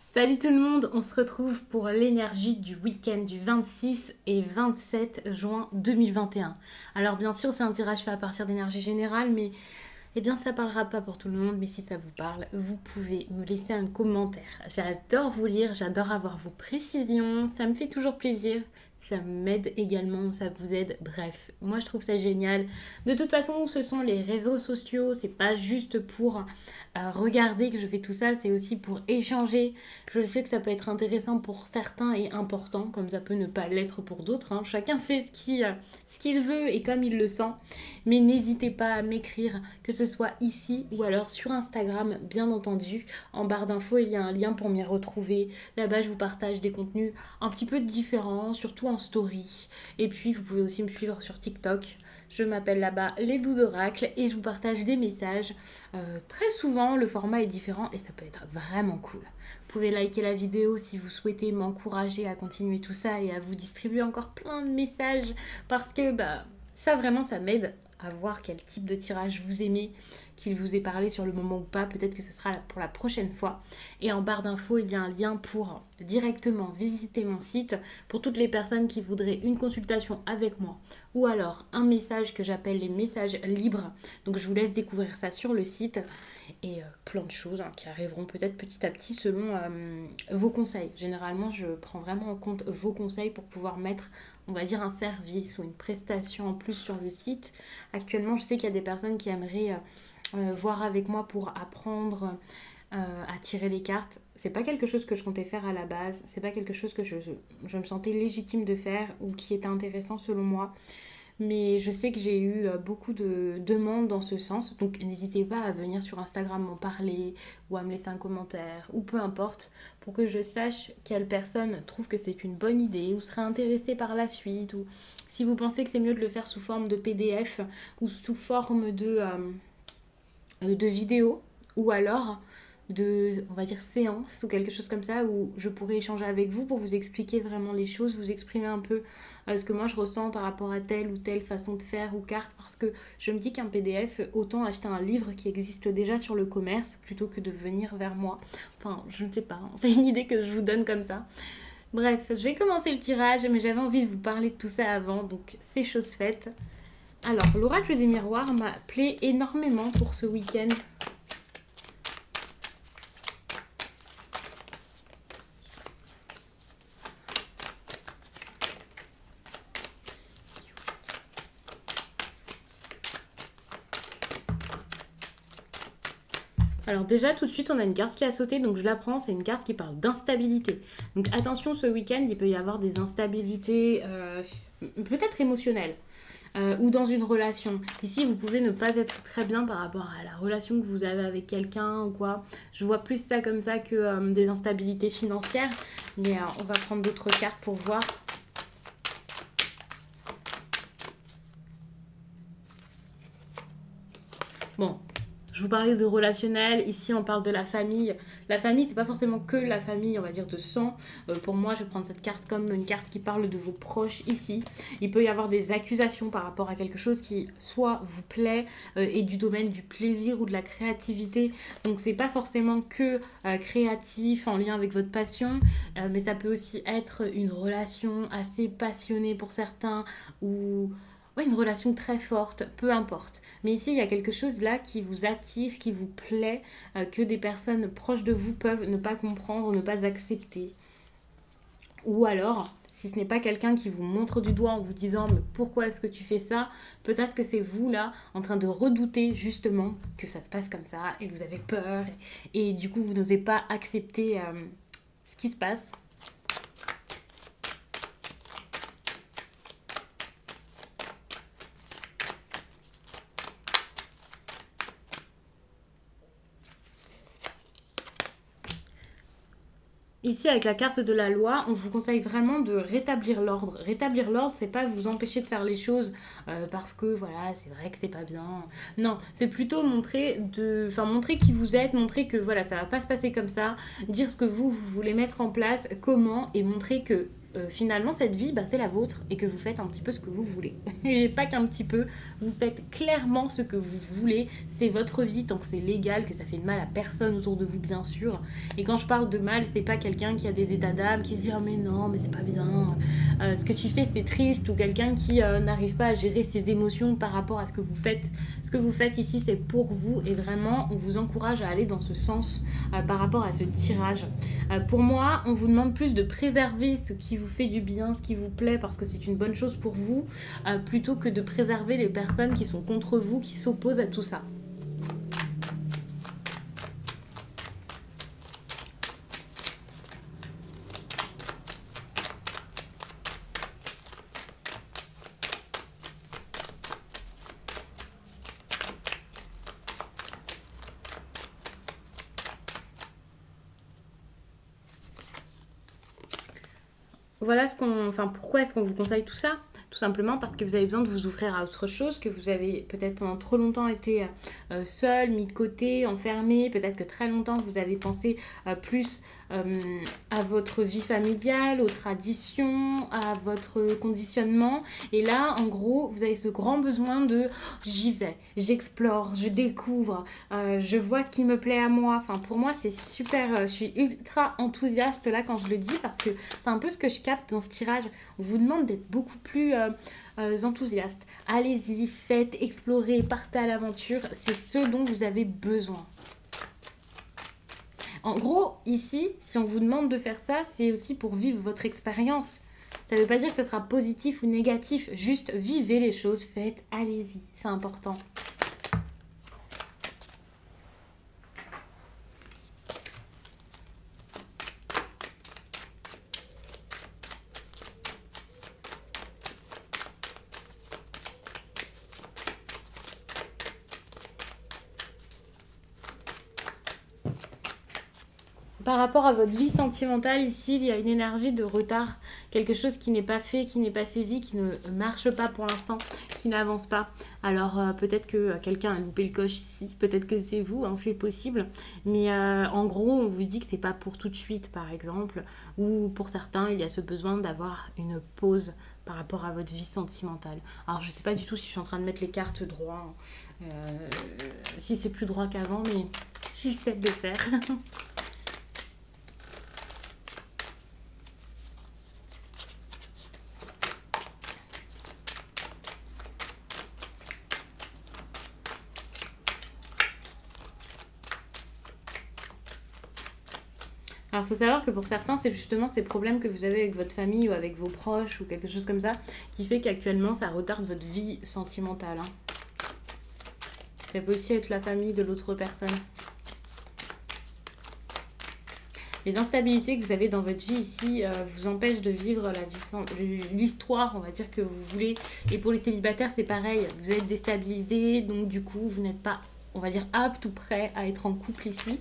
Salut tout le monde, on se retrouve pour l'énergie du week-end du 26 et 27 juin 2021. Alors bien sûr c'est un tirage fait à partir d'énergie générale, mais ça parlera pas pour tout le monde, mais si ça vous parle, vous pouvez me laisser un commentaire. J'adore vous lire, j'adore avoir vos précisions, ça me fait toujours plaisir. Ça m'aide également, ça vous aide. Bref, moi je trouve ça génial. De toute façon, ce sont les réseaux sociaux. C'est pas juste pour regarder que je fais tout ça, c'est aussi pour échanger. Je sais que ça peut être intéressant pour certains et important, comme ça peut ne pas l'être pour d'autres. Hein. Chacun fait ce qu'il veut et comme il le sent. Mais n'hésitez pas à m'écrire, que ce soit ici ou alors sur Instagram, bien entendu. En barre d'infos, il y a un lien pour m'y retrouver. Là-bas, je vous partage des contenus un petit peu différents, surtout en story. Et puis, vous pouvez aussi me suivre sur TikTok. Je m'appelle là-bas les 12 oracles et je vous partage des messages. Très souvent, le format est différent et ça peut être vraiment cool. Vous pouvez liker la vidéo si vous souhaitez m'encourager à continuer tout ça et à vous distribuer encore plein de messages parce que ça vraiment ça m'aide à voir quel type de tirage vous aimez, qu'il vous ait parlé sur le moment ou pas. Peut-être que ce sera pour la prochaine fois. Et en barre d'infos, il y a un lien pour directement visiter mon site pour toutes les personnes qui voudraient une consultation avec moi ou alors un message que j'appelle les messages libres. Donc je vous laisse découvrir ça sur le site et plein de choses qui arriveront peut-être petit à petit selon vos conseils. Généralement, je prends vraiment en compte vos conseils pour pouvoir mettre, on va dire, un service ou une prestation en plus sur le site. Actuellement, je sais qu'il y a des personnes qui aimeraient voir avec moi pour apprendre à tirer les cartes. C'est pas quelque chose que je comptais faire à la base, c'est pas quelque chose que je me sentais légitime de faire ou qui était intéressant selon moi. Mais je sais que j'ai eu beaucoup de demandes dans ce sens, donc n'hésitez pas à venir sur Instagram m'en parler ou à me laisser un commentaire ou peu importe pour que je sache quelle personne trouve que c'est une bonne idée ou serait intéressée par la suite, ou si vous pensez que c'est mieux de le faire sous forme de PDF ou sous forme de vidéo ou alors de, on va dire, séance ou quelque chose comme ça où je pourrais échanger avec vous pour vous expliquer vraiment les choses, vous exprimer un peu ce que moi je ressens par rapport à telle ou telle façon de faire ou carte, parce que je me dis qu'un PDF, autant acheter un livre qui existe déjà sur le commerce plutôt que de venir vers moi. Enfin, je ne sais pas, hein, c'est une idée que je vous donne comme ça. Bref, je vais commencer le tirage, mais j'avais envie de vous parler de tout ça avant, donc c'est chose faite. Alors, l'oracle des miroirs m'a appelé énormément pour ce week-end. Alors déjà, tout de suite, on a une carte qui a sauté, donc je la prends, c'est une carte qui parle d'instabilité. Donc attention, ce week-end, il peut y avoir des instabilités peut-être émotionnelles ou dans une relation. Ici, vous pouvez ne pas être très bien par rapport à la relation que vous avez avec quelqu'un ou quoi. Je vois plus ça comme ça que des instabilités financières, mais on va prendre d'autres cartes pour voir. Bon. Je vous parlais de relationnel, ici on parle de la famille. La famille, c'est pas forcément que la famille, on va dire, de sang. Pour moi, je vais prendre cette carte comme une carte qui parle de vos proches ici. Il peut y avoir des accusations par rapport à quelque chose qui soit vous plaît et du domaine du plaisir ou de la créativité. Donc c'est pas forcément que créatif en lien avec votre passion, mais ça peut aussi être une relation assez passionnée pour certains ou... ouais, une relation très forte, peu importe. Mais ici, il y a quelque chose là qui vous attire, qui vous plaît, que des personnes proches de vous peuvent ne pas comprendre, ne pas accepter. Ou alors, si ce n'est pas quelqu'un qui vous montre du doigt en vous disant « mais pourquoi est-ce que tu fais ça ?» Peut-être que c'est vous là, en train de redouter justement que ça se passe comme ça et que vous avez peur. Et du coup, vous n'osez pas accepter ce qui se passe. Ici, avec la carte de la loi, on vous conseille vraiment de rétablir l'ordre. Rétablir l'ordre, c'est pas vous empêcher de faire les choses parce que voilà, c'est vrai que c'est pas bien. Non, c'est plutôt montrer qui vous êtes, montrer que voilà, ça va pas se passer comme ça, dire ce que vous voulez mettre en place, comment, et montrer que finalement cette vie c'est la vôtre et que vous faites un petit peu ce que vous voulez. Et pas qu'un petit peu, vous faites clairement ce que vous voulez, c'est votre vie tant que c'est légal, que ça fait de mal à personne autour de vous bien sûr. Et quand je parle de mal, c'est pas quelqu'un qui a des états d'âme, qui se dit oh mais non mais c'est pas bien, ce que tu fais c'est triste, ou quelqu'un qui n'arrive pas à gérer ses émotions par rapport à ce que vous faites. Ce que vous faites ici c'est pour vous et vraiment on vous encourage à aller dans ce sens par rapport à ce tirage. Pour moi on vous demande plus de préserver ce qui vous fait du bien, ce qui vous plaît parce que c'est une bonne chose pour vous, plutôt que de préserver les personnes qui sont contre vous, qui s'opposent à tout ça. Voilà pourquoi est-ce qu'on vous conseille tout ça? Tout simplement parce que vous avez besoin de vous ouvrir à autre chose, que vous avez peut-être pendant trop longtemps été seul, mis de côté, enfermé. Peut-être que très longtemps vous avez pensé plus à votre vie familiale, aux traditions, à votre conditionnement. Et là, en gros, vous avez ce grand besoin de j'y vais, j'explore, je découvre, je vois ce qui me plaît à moi. Enfin, pour moi, c'est super. Je suis ultra enthousiaste là quand je le dis parce que c'est un peu ce que je capte dans ce tirage. On vous demande d'être beaucoup plus enthousiaste. Allez-y, faites, explorez, partez à l'aventure. C'est ce dont vous avez besoin. En gros, ici, si on vous demande de faire ça, c'est aussi pour vivre votre expérience. Ça ne veut pas dire que ça sera positif ou négatif. Juste vivez les choses, faites, allez-y. C'est important. Par rapport à votre vie sentimentale, ici, il y a une énergie de retard. Quelque chose qui n'est pas fait, qui n'est pas saisi, qui ne marche pas pour l'instant, qui n'avance pas. Alors, peut-être que quelqu'un a loupé le coche ici. Peut-être que c'est vous, hein, c'est possible. Mais en gros, on vous dit que c'est pas pour tout de suite, par exemple. Ou pour certains, il y a ce besoin d'avoir une pause par rapport à votre vie sentimentale. Alors, je sais pas du tout si je suis en train de mettre les cartes droit. Si c'est plus droit qu'avant, mais j'essaie de le faire. Alors, il faut savoir que pour certains, c'est justement ces problèmes que vous avez avec votre famille ou avec vos proches ou quelque chose comme ça qui fait qu'actuellement, ça retarde votre vie sentimentale. Hein. Ça peut aussi être la famille de l'autre personne. Les instabilités que vous avez dans votre vie ici vous empêchent de vivre l'histoire, on va dire, que vous voulez. Et pour les célibataires, c'est pareil. Vous êtes déstabilisés, donc du coup, vous n'êtes pas, on va dire, apte ou prêt à être en couple ici.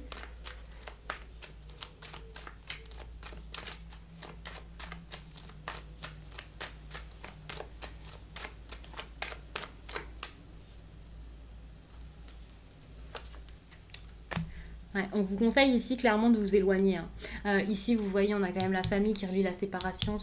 Ouais, on vous conseille ici clairement de vous éloigner. Hein. Ici, vous voyez, on a quand même la famille qui relie la séparation,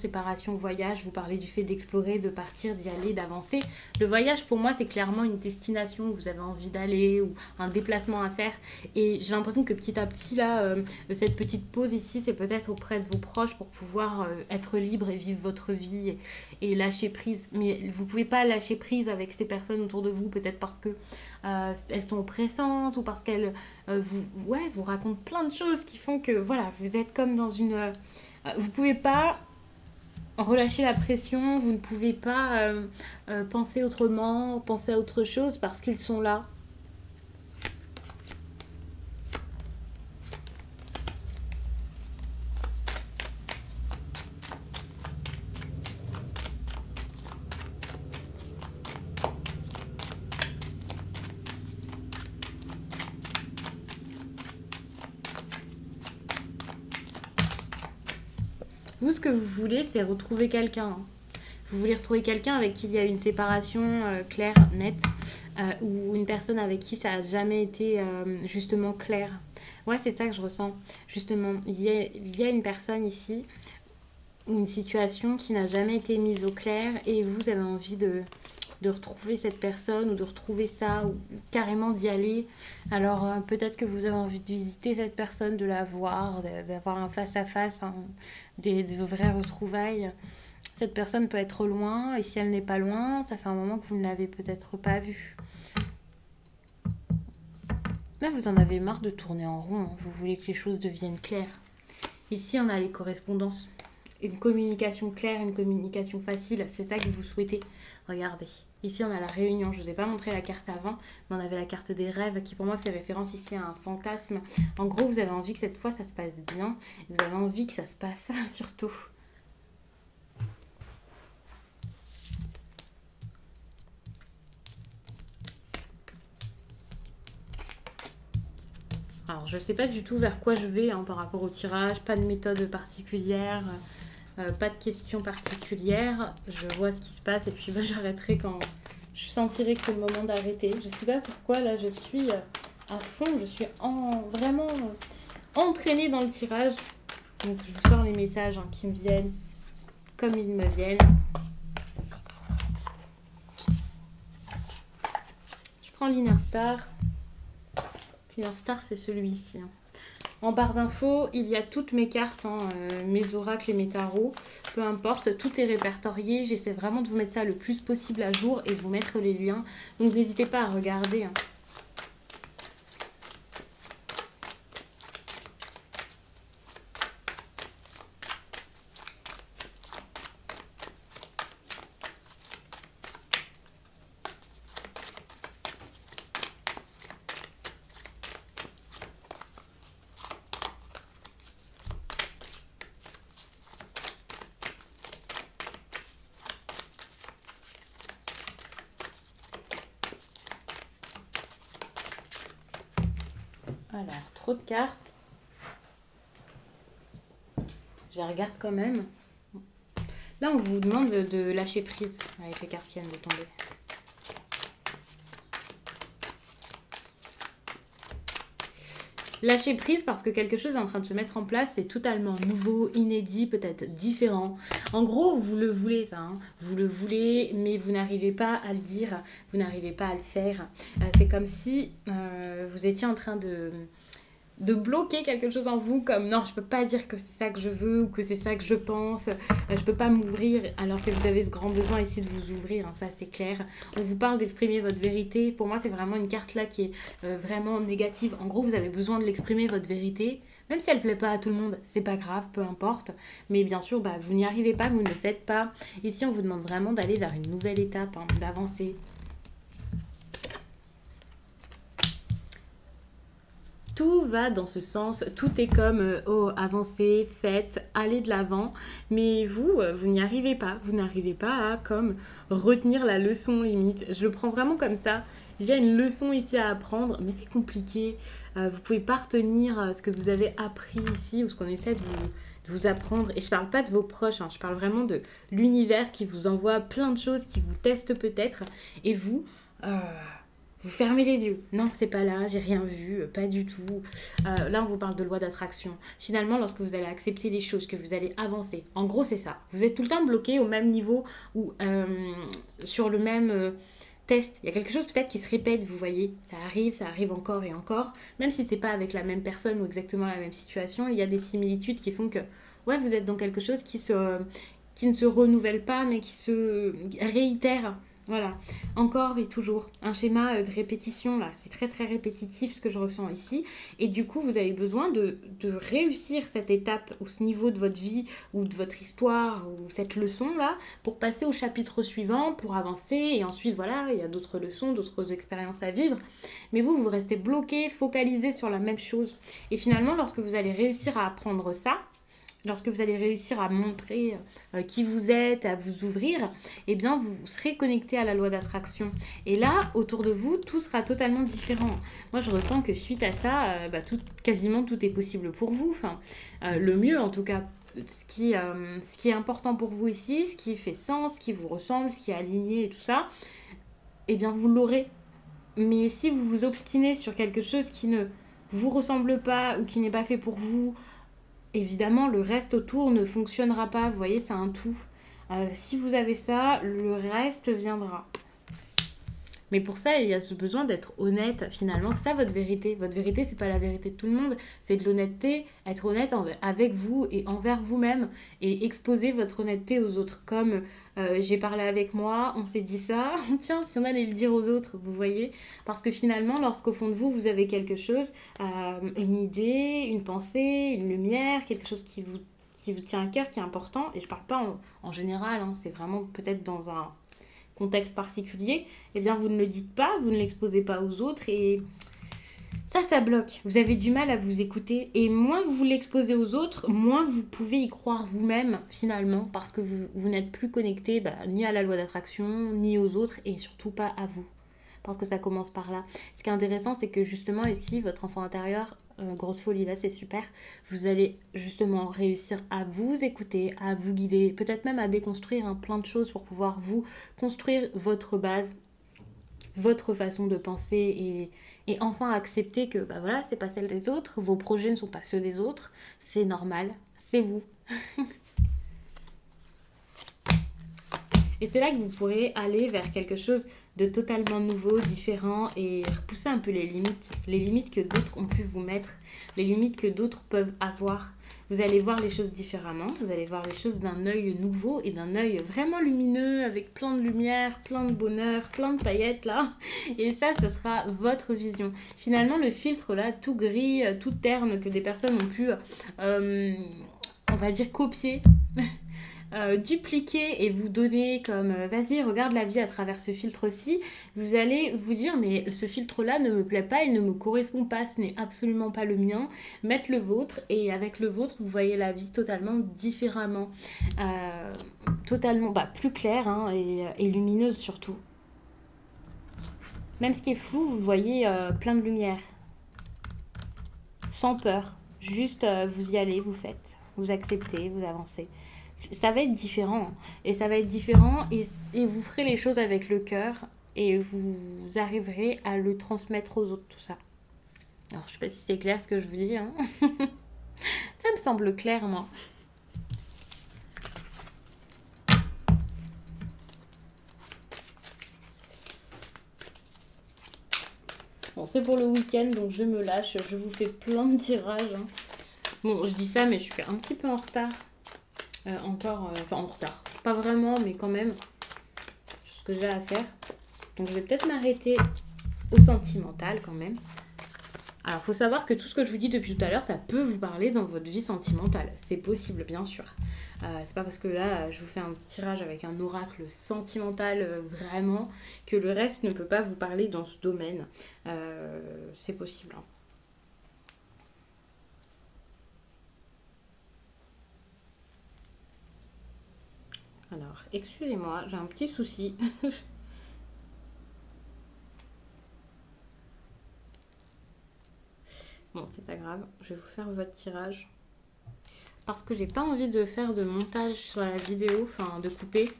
voyage. Vous parlez du fait d'explorer, de partir, d'y aller, d'avancer. Le voyage, pour moi, c'est clairement une destination où vous avez envie d'aller ou un déplacement à faire. Et j'ai l'impression que petit à petit, là, cette petite pause ici, c'est peut-être auprès de vos proches pour pouvoir être libre et vivre votre vie et lâcher prise. Mais vous ne pouvez pas lâcher prise avec ces personnes autour de vous, peut-être parce que elles sont oppressantes ou parce qu'elles vous racontent plein de choses qui font que voilà, vous êtes comme dans une... vous pouvez pas relâcher la pression, vous ne pouvez pas penser autrement, penser à autre chose parce qu'ils sont là. Vous, ce que vous voulez, c'est retrouver quelqu'un. Hein. Vous voulez retrouver quelqu'un avec qui il y a une séparation claire, nette, ou une personne avec qui ça n'a jamais été justement clair. Ouais, c'est ça que je ressens. Justement, il y a une personne ici ou une situation qui n'a jamais été mise au clair et vous avez envie de retrouver cette personne ou de retrouver ça ou carrément d'y aller. Alors peut-être que vous avez envie de visiter cette personne, de la voir, d'avoir un face-à-face, hein, des vraies retrouvailles. Cette personne peut être loin et si elle n'est pas loin, ça fait un moment que vous ne l'avez peut-être pas vue. Là, vous en avez marre de tourner en rond, hein. Vous voulez que les choses deviennent claires. Ici, on a les correspondances. Une communication claire, une communication facile, c'est ça que vous souhaitez. Regardez, ici on a la réunion, je ne vous ai pas montré la carte avant, mais on avait la carte des rêves qui pour moi fait référence ici à un fantasme. En gros, vous avez envie que cette fois ça se passe bien, vous avez envie que ça se passe surtout. Alors je ne sais pas du tout vers quoi je vais hein, par rapport au tirage, pas de méthode particulière. Pas de questions particulières, je vois ce qui se passe et puis bah, j'arrêterai quand je sentirai que c'est le moment d'arrêter. Je sais pas pourquoi là je suis à fond, je suis vraiment entraînée dans le tirage. Donc je vous sors les messages hein, qui me viennent comme ils me viennent. Je prends l'Inner Star. L'Inner Star c'est celui-ci. Hein. En barre d'infos, il y a toutes mes cartes, hein, mes oracles et mes tarots, peu importe, tout est répertorié. J'essaie vraiment de vous mettre ça le plus possible à jour et de vous mettre les liens. Donc n'hésitez pas à regarder. Hein. Alors, trop de cartes. Je les regarde quand même. Là, on vous demande de lâcher prise avec les cartes qui viennent de tomber. Lâcher prise parce que quelque chose est en train de se mettre en place, c'est totalement nouveau, inédit, peut-être différent. En gros, vous le voulez ça, hein. Vous le voulez, mais vous n'arrivez pas à le dire, vous n'arrivez pas à le faire. C'est comme si vous étiez en train de bloquer quelque chose en vous, comme non, je peux pas dire que c'est ça que je veux ou que c'est ça que je pense, je peux pas m'ouvrir alors que vous avez ce grand besoin ici de vous ouvrir, hein, ça c'est clair. On vous parle d'exprimer votre vérité, pour moi c'est vraiment une carte là qui est vraiment négative. En gros, vous avez besoin de l'exprimer votre vérité, même si elle plaît pas à tout le monde, c'est pas grave, peu importe, mais bien sûr bah, vous n'y arrivez pas, vous ne le faites pas. Ici on vous demande vraiment d'aller vers une nouvelle étape, hein, d'avancer. Tout va dans ce sens, tout est comme oh, avancez, faites, allez de l'avant, mais vous n'y arrivez pas, vous n'arrivez pas à comme retenir la leçon limite. Je le prends vraiment comme ça, il y a une leçon ici à apprendre, mais c'est compliqué, vous pouvez pas retenir ce que vous avez appris ici ou ce qu'on essaie de vous apprendre, et je parle pas de vos proches, hein, je parle vraiment de l'univers qui vous envoie plein de choses, qui vous teste peut-être, et vous... vous fermez les yeux. Non, c'est pas là, j'ai rien vu, pas du tout. Là, on vous parle de loi d'attraction. Finalement, lorsque vous allez accepter les choses, que vous allez avancer, en gros, c'est ça. Vous êtes tout le temps bloqué au même niveau ou sur le même test. Il y a quelque chose peut-être qui se répète, vous voyez. Ça arrive encore et encore. Même si c'est pas avec la même personne ou exactement la même situation, il y a des similitudes qui font que, ouais, vous êtes dans quelque chose qui ne se renouvelle pas, mais qui se réitère. Voilà, encore et toujours, un schéma de répétition, là, c'est très très répétitif ce que je ressens ici, et du coup vous avez besoin de réussir cette étape ou ce niveau de votre vie ou de votre histoire ou cette leçon-là pour passer au chapitre suivant, pour avancer, et ensuite voilà, il y a d'autres leçons, d'autres expériences à vivre, mais vous restez bloqué, focalisé sur la même chose, et finalement lorsque vous allez réussir à apprendre ça, lorsque vous allez réussir à montrer qui vous êtes, à vous ouvrir, eh bien, vous serez connecté à la loi d'attraction. Et là, autour de vous, tout sera totalement différent. Moi, je ressens que suite à ça, quasiment tout est possible pour vous. Enfin, le mieux, en tout cas, ce qui est important pour vous ici, ce qui fait sens, ce qui vous ressemble, ce qui est aligné et tout ça, eh bien, vous l'aurez. Mais si vous vous obstinez sur quelque chose qui ne vous ressemble pas ou qui n'est pas fait pour vous, évidemment, le reste autour ne fonctionnera pas. Vous voyez, c'est un tout. Si vous avez ça, le reste viendra. Mais pour ça, il y a ce besoin d'être honnête. Finalement, c'est ça votre vérité. Votre vérité, c'est pas la vérité de tout le monde. C'est de l'honnêteté, être honnête avec vous et envers vous-même. Et exposer votre honnêteté aux autres. Comme j'ai parlé avec moi, on s'est dit ça. Tiens, si on allait le dire aux autres, vous voyez. Parce que finalement, lorsqu'au fond de vous, vous avez quelque chose, une idée, une pensée, une lumière, quelque chose qui vous tient à cœur, qui est important. Et je parle pas en général, hein, c'est vraiment peut-être dans un contexte particulier, eh bien vous ne le dites pas, vous ne l'exposez pas aux autres et ça bloque. Vous avez du mal à vous écouter et moins vous l'exposez aux autres, moins vous pouvez y croire vous-même finalement parce que vous n'êtes plus connecté ni à la loi d'attraction, ni aux autres et surtout pas à vous. Parce que ça commence par là. Ce qui est intéressant, c'est que justement ici, votre enfant intérieur, grosse folie là, c'est super, vous allez justement réussir à vous écouter, à vous guider, peut-être même à déconstruire plein de choses pour pouvoir vous construire votre base, votre façon de penser et enfin accepter que voilà, c'est pas celle des autres, vos projets ne sont pas ceux des autres, c'est normal, c'est vous. Et c'est là que vous pourrez aller vers quelque chose de totalement nouveau, différent et repousser un peu les limites que d'autres ont pu vous mettre, les limites que d'autres peuvent avoir. Vous allez voir les choses différemment, vous allez voir les choses d'un œil nouveau et d'un œil vraiment lumineux, avec plein de lumière, plein de bonheur, plein de paillettes là. Et ça sera votre vision. Finalement, le filtre là, tout gris, tout terne que des personnes ont pu, on va dire, copier. Dupliquer et vous donner comme vas-y regarde la vie à travers ce filtre-ci, vous allez vous dire mais ce filtre-là ne me plaît pas, il ne me correspond pas, ce n'est absolument pas le mien, mettre le vôtre et avec le vôtre vous voyez la vie totalement différemment, totalement plus claire et lumineuse surtout. Même ce qui est flou vous voyez plein de lumière, sans peur, juste vous y allez, vous faites, vous acceptez, vous avancez. Ça va être différent et vous ferez les choses avec le cœur et vous arriverez à le transmettre aux autres tout ça. Alors je sais pas si c'est clair ce que je vous dis hein. Ça me semble clair moi. Bon c'est pour le week-end donc je me lâche, je vous fais plein de tirages hein. Bon je dis ça mais je suis un petit peu en retard. En retard. Pas vraiment, mais quand même, ce que j'ai à faire. Donc, je vais peut-être m'arrêter au sentimental quand même. Alors, il faut savoir que tout ce que je vous dis depuis tout à l'heure, ça peut vous parler dans votre vie sentimentale. C'est possible, bien sûr. C'est pas parce que là, je vous fais un tirage avec un oracle sentimental vraiment que le reste ne peut pas vous parler dans ce domaine. C'est possible, hein. Alors, excusez-moi, j'ai un petit souci. Bon, c'est pas grave, je vais vous faire votre tirage. Parce que j'ai pas envie de faire de montage sur la vidéo, enfin de couper.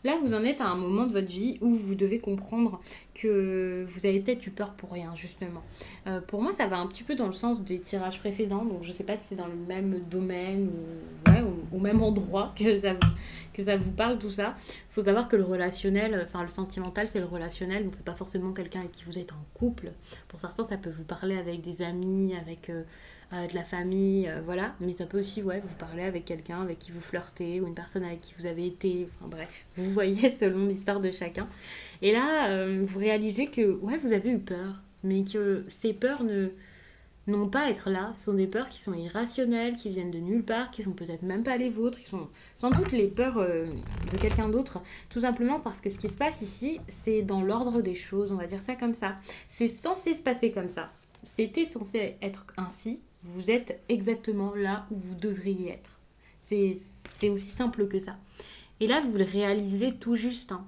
Là, vous en êtes à un moment de votre vie où vous devez comprendre que vous avez peut-être eu peur pour rien, justement. Pour moi, ça va un petit peu dans le sens des tirages précédents, donc je ne sais pas si c'est dans le même domaine ou au même endroit que ça vous parle, tout ça. Il faut savoir que le relationnel, enfin le sentimental, c'est le relationnel, donc c'est pas forcément quelqu'un avec qui vous êtes en couple. Pour certains, ça peut vous parler avec des amis, avec de la famille, voilà. Mais ça peut aussi, vous parler avec quelqu'un avec qui vous flirtez ou une personne avec qui vous avez été, enfin bref. Vous voyez selon l'histoire de chacun. Et là, vous réalisez que, vous avez eu peur, mais que ces peurs n'ont pas à être là. Ce sont des peurs qui sont irrationnelles, qui viennent de nulle part, qui sont peut-être même pas les vôtres, qui sont sans doute les peurs de quelqu'un d'autre. Tout simplement parce que ce qui se passe ici, c'est dans l'ordre des choses, on va dire ça comme ça. C'est censé se passer comme ça. C'était censé être ainsi. Vous êtes exactement là où vous devriez être. C'est aussi simple que ça. Et là, vous le réalisez tout juste. Hein.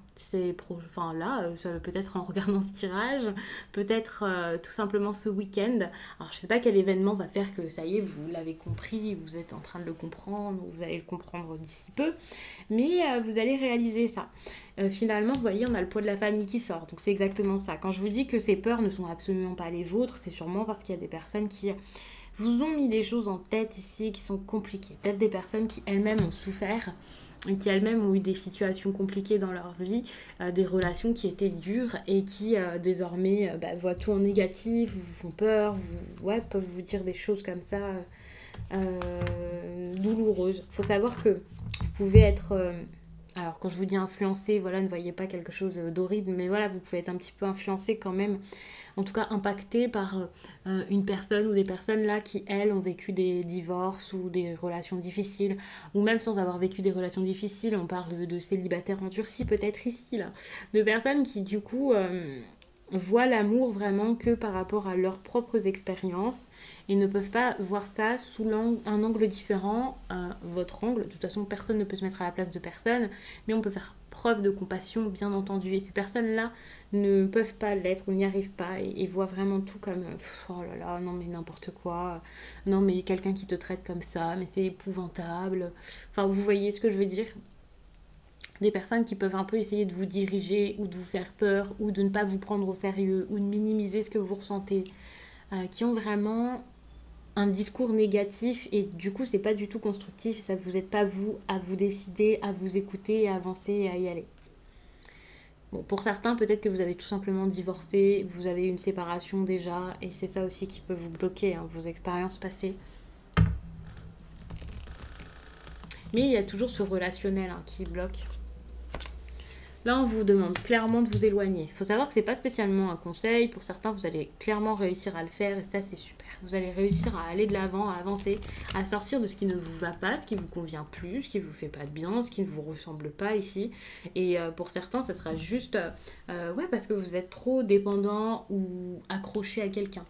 Enfin, là, ça peut être en regardant ce tirage, peut-être tout simplement ce week-end. Alors, je ne sais pas quel événement va faire que ça y est, vous l'avez compris, vous êtes en train de le comprendre, vous allez le comprendre d'ici peu, mais vous allez réaliser ça. Finalement, vous voyez, on a le poids de la famille qui sort, donc c'est exactement ça. Quand je vous dis que ces peurs ne sont absolument pas les vôtres, c'est sûrement parce qu'il y a des personnes qui vous ont mis des choses en tête ici qui sont compliquées. Peut-être des personnes qui elles-mêmes ont souffert qui elles-mêmes ont eu des situations compliquées dans leur vie, des relations qui étaient dures et qui désormais voient tout en négatif, vous font peur, peuvent vous dire des choses comme ça douloureuses. Il faut savoir que vous pouvez être... alors quand je vous dis influencé, voilà, ne voyez pas quelque chose d'horrible, mais voilà, vous pouvez être un petit peu influencé quand même, en tout cas impacté par une personne ou des personnes là qui, elles, ont vécu des divorces ou des relations difficiles, ou même sans avoir vécu des relations difficiles, on parle de célibataires endurcis peut-être ici, là, de personnes qui du coup voient l'amour vraiment que par rapport à leurs propres expériences et ne peuvent pas voir ça sous un angle différent, votre angle. De toute façon, personne ne peut se mettre à la place de personne, mais on peut faire preuve de compassion, bien entendu. Et ces personnes-là ne peuvent pas l'être ou n'y arrivent pas et voient vraiment tout comme oh là là, non mais n'importe quoi, non mais quelqu'un qui te traite comme ça, mais c'est épouvantable. Enfin, vous voyez ce que je veux dire? Des personnes qui peuvent un peu essayer de vous diriger ou de vous faire peur ou de ne pas vous prendre au sérieux ou de minimiser ce que vous ressentez, qui ont vraiment un discours négatif et du coup c'est pas du tout constructif et ça vous aide pas vous à vous décider, à vous écouter, à avancer et à y aller. Bon, pour certains, peut-être que vous avez tout simplement divorcé, vous avez une séparation déjà, et c'est ça aussi qui peut vous bloquer, hein, vos expériences passées. Mais il y a toujours ce relationnel qui bloque. Là, on vous demande clairement de vous éloigner. Il faut savoir que ce n'est pas spécialement un conseil. Pour certains, vous allez clairement réussir à le faire et ça, c'est super. Vous allez réussir à aller de l'avant, à avancer, à sortir de ce qui ne vous va pas, ce qui ne vous convient plus, ce qui ne vous fait pas de bien, ce qui ne vous ressemble pas ici. Et pour certains, ça sera juste parce que vous êtes trop dépendant ou accroché à quelqu'un.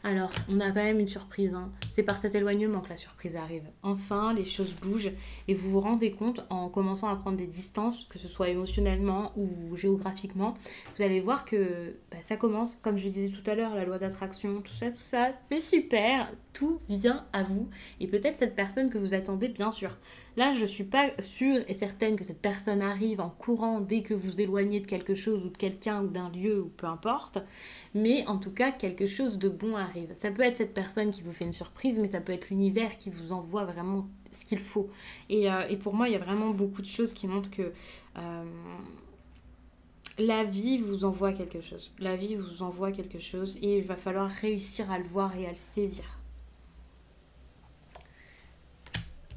Alors, on a quand même une surprise. Hein. C'est par cet éloignement que la surprise arrive. Enfin, les choses bougent et vous vous rendez compte en commençant à prendre des distances, que ce soit émotionnellement ou géographiquement, vous allez voir que ça commence, comme je disais tout à l'heure, la loi d'attraction, tout ça, c'est super, tout vient à vous. Et peut-être cette personne que vous attendez, bien sûr. Là, je ne suis pas sûre et certaine que cette personne arrive en courant dès que vous éloignez de quelque chose ou de quelqu'un ou d'un lieu ou peu importe. Mais en tout cas, quelque chose de bon arrive. Ça peut être cette personne qui vous fait une surprise, mais ça peut être l'univers qui vous envoie vraiment ce qu'il faut. Et pour moi, il y a vraiment beaucoup de choses qui montrent que la vie vous envoie quelque chose. La vie vous envoie quelque chose et il va falloir réussir à le voir et à le saisir.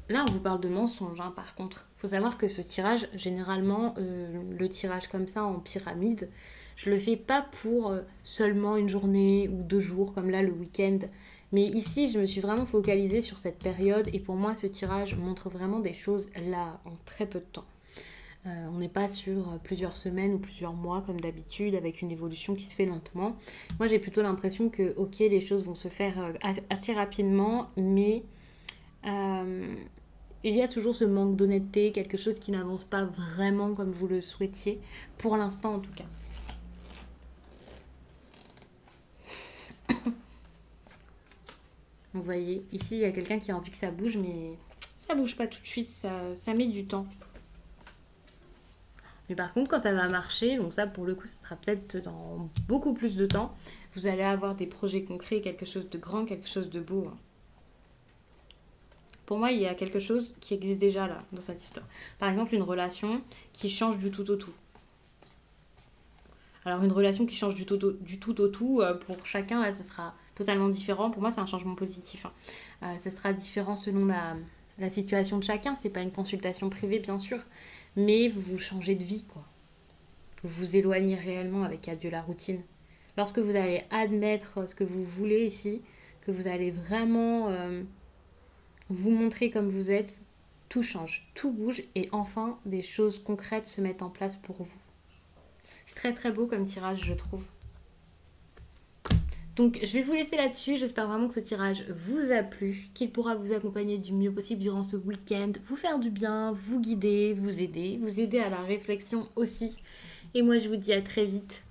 Là, on vous parle de mensonges, par contre. Il faut savoir que ce tirage, généralement, le tirage comme ça en pyramide, je le fais pas pour seulement une journée ou 2 jours, comme là, le week-end. Mais ici, je me suis vraiment focalisée sur cette période et pour moi, ce tirage montre vraiment des choses là, en très peu de temps. On n'est pas sur plusieurs semaines ou plusieurs mois comme d'habitude avec une évolution qui se fait lentement. Moi j'ai plutôt l'impression que ok les choses vont se faire assez rapidement mais il y a toujours ce manque d'honnêteté, quelque chose qui n'avance pas vraiment comme vous le souhaitiez, pour l'instant en tout cas. Vous voyez, ici il y a quelqu'un qui a envie que ça bouge mais ça bouge pas tout de suite, ça met du temps. Mais par contre, quand ça va marcher, donc ça pour le coup, ce sera peut-être dans beaucoup plus de temps, vous allez avoir des projets concrets, quelque chose de grand, quelque chose de beau. Pour moi, il y a quelque chose qui existe déjà là, dans cette histoire. Par exemple, une relation qui change du tout au tout. Alors, une relation qui change du tout au tout, pour chacun, là, ça sera totalement différent. Pour moi, c'est un changement positif. Ça sera différent selon la situation de chacun. C'est pas une consultation privée, bien sûr. Mais vous changez de vie, quoi. Vous vous éloignez réellement avec adieu la routine. Lorsque vous allez admettre ce que vous voulez ici, que vous allez vraiment vous montrer comme vous êtes, tout change, tout bouge et enfin des choses concrètes se mettent en place pour vous. C'est très très beau comme tirage, je trouve. Donc je vais vous laisser là-dessus, j'espère vraiment que ce tirage vous a plu, qu'il pourra vous accompagner du mieux possible durant ce week-end, vous faire du bien, vous guider à la réflexion aussi. Et moi je vous dis à très vite